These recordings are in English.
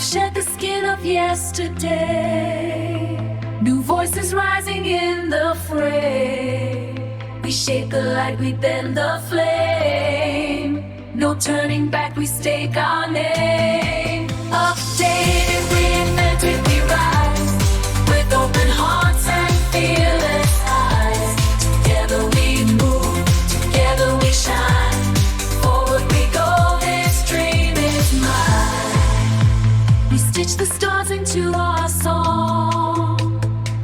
shed the skin of yesterday. New voices rising in the fray. We shape the light, we bend the flame. No turning back, we stake our name. Updated, reinvented, we rise. With open hearts and fearless eyes. Together we move, together we shine. Forward we go, this dream is mine. We stitch the stars into our song,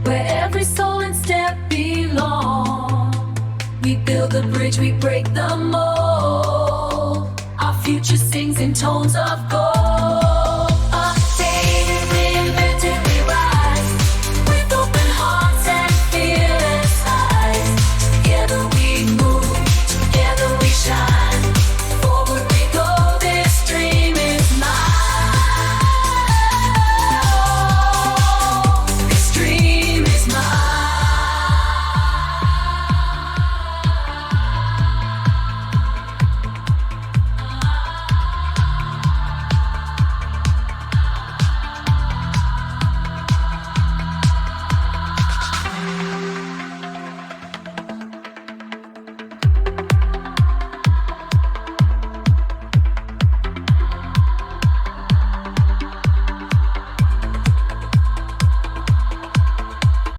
where every soul and step belong. We build the bridge, we break the mold. Our future sings in tones of gold.